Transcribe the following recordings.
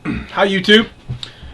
Hi YouTube.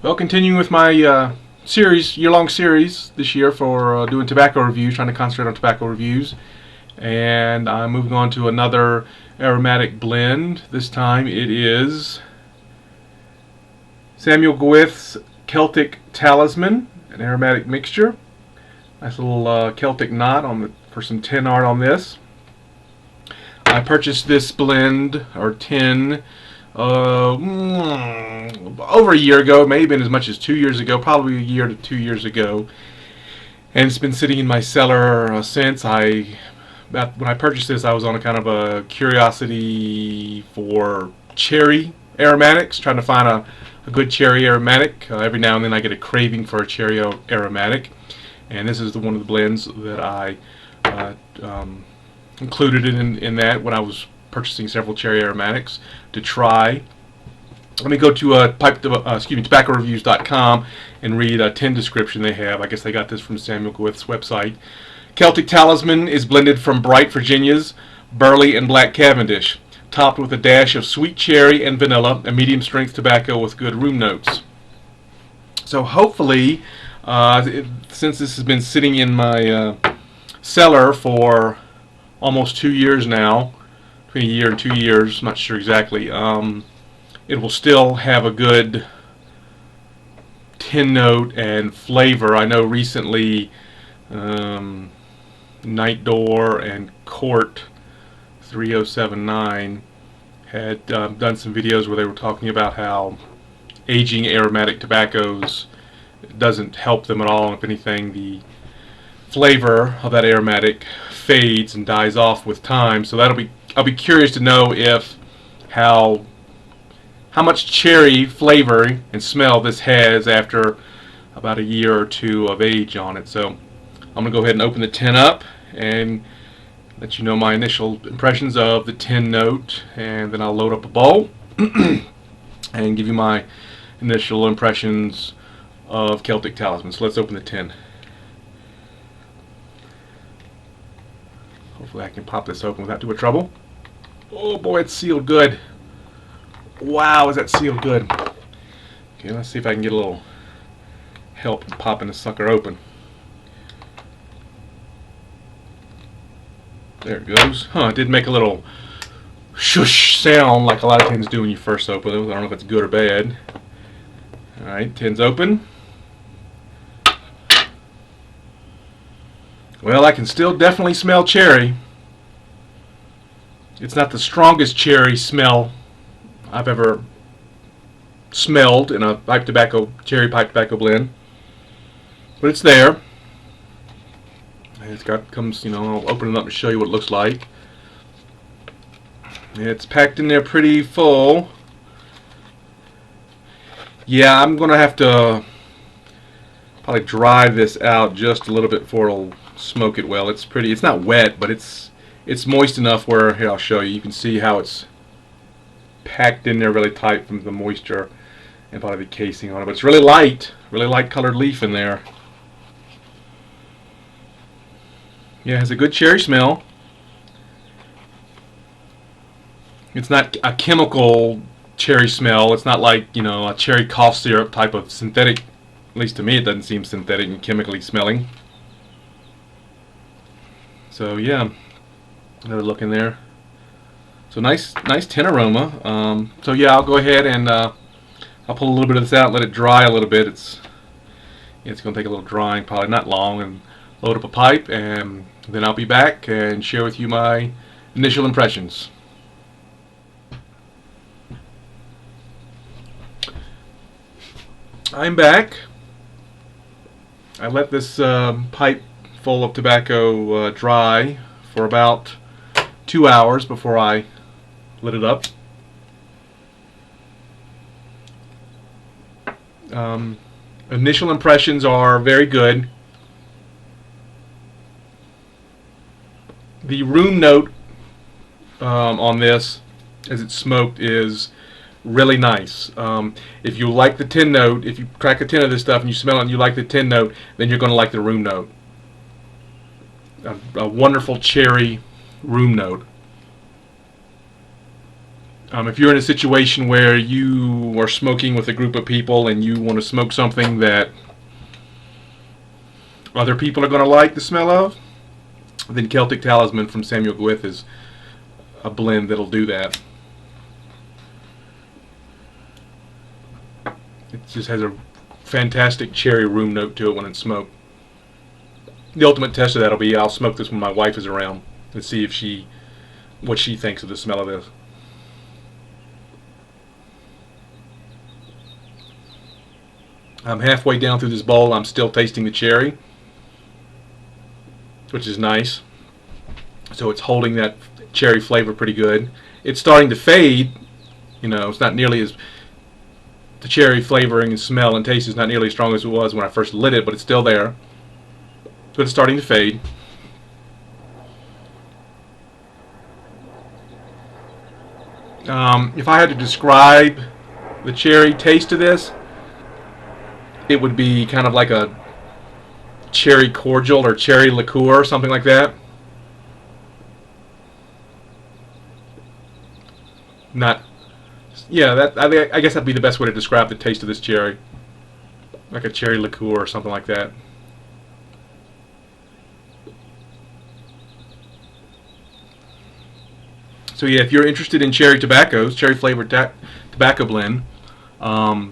Well, continuing with my year-long series this year for doing tobacco reviews, trying to concentrate on tobacco reviews, and I'm moving on to another aromatic blend. This time it is Samuel Gawith's Celtic Talisman, an aromatic mixture. Nice little Celtic knot for some tin art on this. I purchased this blend or tin over a year ago. It may have been as much as 2 years ago, probably a year to 2 years ago, and it's been sitting in my cellar since. When I purchased this, I was on a kind of a curiosity for cherry aromatics, trying to find a good cherry aromatic. Every now and then I get a craving for a cherry aromatic, and this is one of the blends that I included in that when I was purchasing several cherry aromatics to try. Let me go to tobaccoreviews.com and read a tin description they have. I guess they got this from Samuel Gawith's website. Celtic Talisman is blended from bright Virginias, burley, and black Cavendish, topped with a dash of sweet cherry and vanilla, a medium-strength tobacco with good room notes. So hopefully, since this has been sitting in my cellar for almost 2 years now, between a year and 2 years, I'm not sure exactly, it will still have a good tin note and flavor. I know recently Night Door and Court 3079 had done some videos where they were talking about how aging aromatic tobaccos doesn't help them at all. If anything, the flavor of that aromatic fades and dies off with time. So I'll be curious to know how much cherry flavor and smell this has after about a year or two of age on it. So I'm going to go ahead and open the tin up and let you know my initial impressions of the tin note, and then I'll load up a bowl and give you my initial impressions of Celtic Talisman. So let's open the tin. Hopefully I can pop this open without too much trouble. Oh boy, it's sealed good. Wow, is that sealed good. Okay, let's see if I can get a little help in popping this sucker open. There it goes. It did make a little shush sound like a lot of tins do when you first open them. I don't know if it's good or bad. Alright, tin's open. Well, I can still definitely smell cherry. It's not the strongest cherry smell I've ever smelled in a cherry pipe tobacco blend, but it's there. And I'll open it up and show you what it looks like. It's packed in there pretty full. Yeah, I'm gonna have to probably dry this out just a little bit before it'll smoke it well. It's not wet, but it's moist enough where, here, I'll show you. You can see how it's packed in there really tight from the moisture and probably the casing on it. But it's really light colored leaf in there. Yeah, it has a good cherry smell. It's not a chemical cherry smell. It's not like, a cherry cough syrup type of synthetic. At least to me, it doesn't seem synthetic and chemically smelling. So yeah, another look in there. So nice tin aroma. So yeah, I'll go ahead and I'll pull a little bit of this out, let it dry a little bit. It's going to take a little drying, probably not long, and load up a pipe, and then I'll be back and share with you my initial impressions. I'm back. I let this pipe full of tobacco dry for about 2 hours before I lit it up. Initial impressions are very good. The room note on this, as it's smoked, is really nice. If you like the tin note, if you crack a tin of this stuff and you smell it and you like the tin note, then you're going to like the room note. A wonderful cherry room note. If you're in a situation where you are smoking with a group of people and you want to smoke something that other people are going to like the smell of, then Celtic Talisman from Samuel Gawith is a blend that'll do that. It just has a fantastic cherry room note to it when it's smoked. The ultimate test of that will be I'll smoke this when my wife is around and see if what she thinks of the smell of this. I'm halfway down through this bowl. I'm still tasting the cherry, which is nice. So it's holding that cherry flavor pretty good. It's starting to fade. It's not nearly as, the cherry flavoring and smell and taste is not nearly as strong as it was when I first lit it, but it's still there. So it's starting to fade. If I had to describe the cherry taste of this, it would be kind of like a cherry cordial or cherry liqueur, something like that. I guess that'd be the best way to describe the taste of this cherry. Like a cherry liqueur or something like that. So yeah, if you're interested in cherry tobaccos, cherry flavored tobacco blend,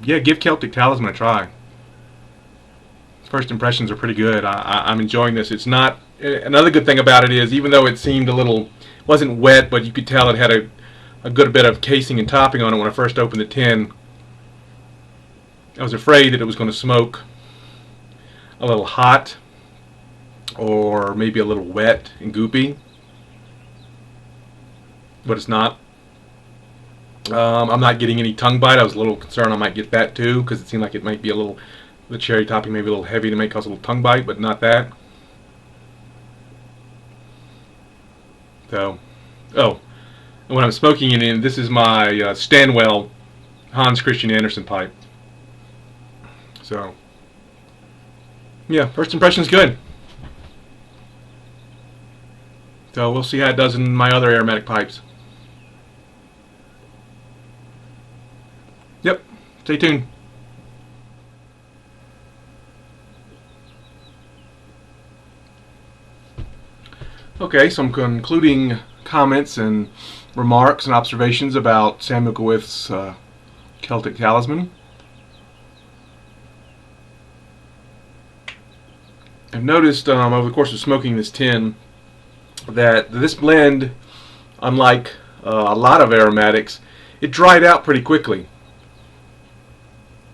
give Celtic Talisman a try. First impressions are pretty good. I'm enjoying this. It's not, another good thing about it is, even though it seemed wasn't wet, but you could tell it had a good bit of casing and topping on it when I first opened the tin. I was afraid that it was going to smoke a little hot or maybe a little wet and goopy, but it's not. I'm not getting any tongue bite. I was a little concerned I might get that too, because it seemed like it might be the cherry topping may be a little heavy to make cause a little tongue bite, but not that. So, and when I'm smoking it in, this is my Stanwell Hans Christian Andersen pipe. So, yeah, first impression's good. So we'll see how it does in my other aromatic pipes. Yep, stay tuned. Okay, some concluding comments and remarks and observations about Samuel Gawith's Celtic Talisman. I've noticed over the course of smoking this tin that this blend, unlike a lot of aromatics, it dried out pretty quickly.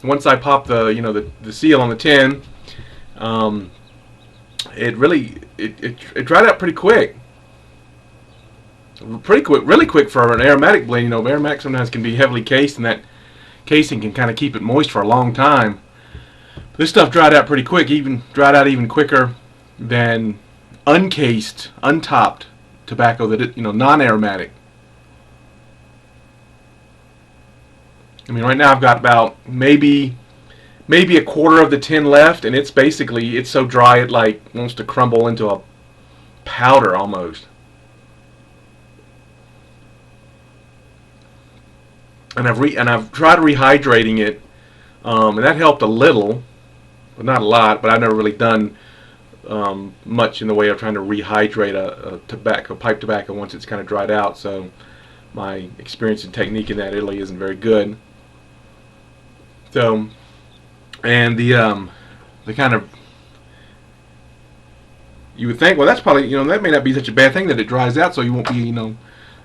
Once I popped the seal on the tin, it dried out pretty quick. Really quick for an aromatic blend. Aromatic sometimes can be heavily cased, and that casing can kind of keep it moist for a long time. This stuff dried out pretty quick, dried out even quicker than uncased, untopped tobacco that non-aromatic. Right now I've got about maybe a quarter of the tin left, and it's so dry it wants to crumble into a powder almost. And I've tried rehydrating it, and that helped a little, but not a lot. But I've never really done much in the way of trying to rehydrate a pipe tobacco once it's kind of dried out. So my experience and technique in that really isn't very good. So, and the kind of, you would think, well, that's probably, that may not be such a bad thing that it dries out, so you won't be,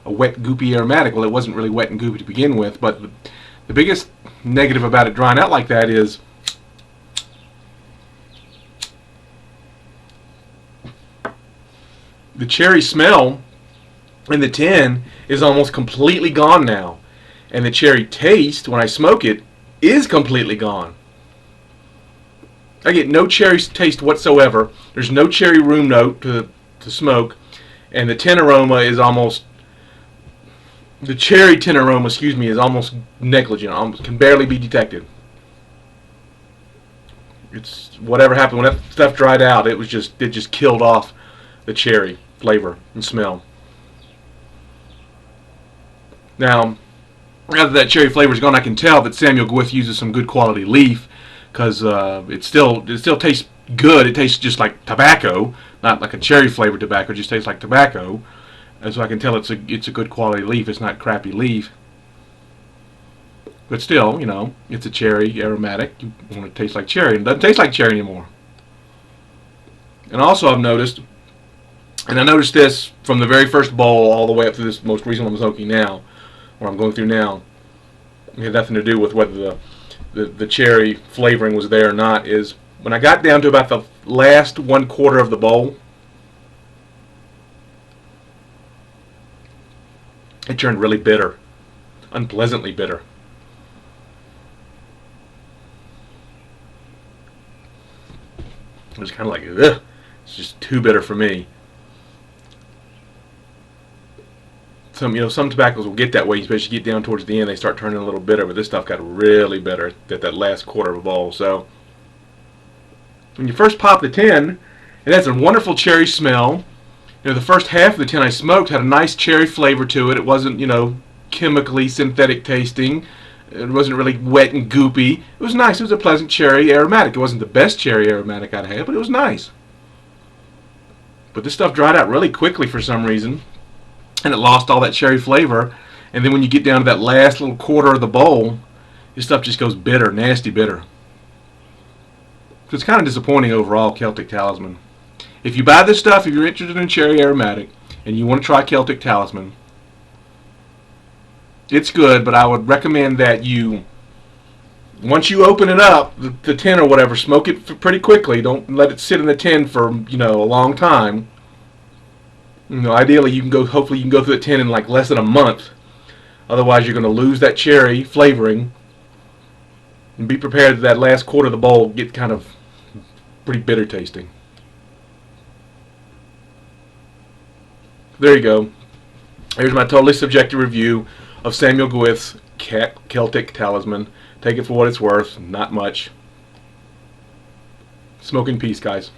a wet, goopy aromatic. Well, it wasn't really wet and goopy to begin with, but the biggest negative about it drying out like that is the cherry smell in the tin is almost completely gone now, and the cherry taste when I smoke it is completely gone. I get no cherry taste whatsoever. There's no cherry room note to smoke, and the tin aroma is almost, the cherry tin aroma, is almost negligent. Can barely be detected. It's whatever happened when that stuff dried out. It just killed off the cherry flavor and smell. Now, Now that cherry flavor is gone, I can tell that Samuel Gawith uses some good quality leaf, because it still tastes good. It tastes just like tobacco, not like a cherry flavored tobacco. It just tastes like tobacco, and so I can tell it's a good quality leaf. It's not crappy leaf, but still, you know, it's a cherry aromatic. You want it to taste like cherry, and it doesn't taste like cherry anymore. And also, I've noticed, and I noticed this from the very first bowl all the way up to this most recent one I'm smoking now, or I'm going through now. It had nothing to do with whether the cherry flavoring was there or not. Is when I got down to about the last 1/4 of the bowl, it turned really bitter, unpleasantly bitter. It was kind of like, ugh, it's just too bitter for me. Some tobaccos will get that way, especially get down towards the end. They start turning a little bitter, but this stuff got really bitter at that last 1/4 of a bowl. So when you first pop the tin, it has a wonderful cherry smell. You know, the first half of the tin I smoked had a nice cherry flavor to it. It wasn't, you know, chemically synthetic tasting. It wasn't really wet and goopy. It was nice. It was a pleasant cherry aromatic. It wasn't the best cherry aromatic I'd had, but it was nice. But this stuff dried out really quickly for some reason, and it lost all that cherry flavor. And then when you get down to that last little 1/4 of the bowl, this stuff just goes bitter, nasty bitter. So it's kind of disappointing overall, Celtic Talisman. If you buy this stuff, if you're interested in cherry aromatic and you want to try Celtic Talisman, it's good, but I would recommend that you, once you open it up, the tin or whatever, smoke it pretty quickly. Don't let it sit in the tin for, you know, a long time. You know, ideally you can go. Hopefully you can go through the tin in like less than a month. Otherwise, you're going to lose that cherry flavoring. And be prepared that last 1/4 of the bowl get kind of pretty bitter tasting. There you go. Here's my totally subjective review of Samuel Gawith's Celtic Talisman. Take it for what it's worth. Not much. Smoke in peace, guys.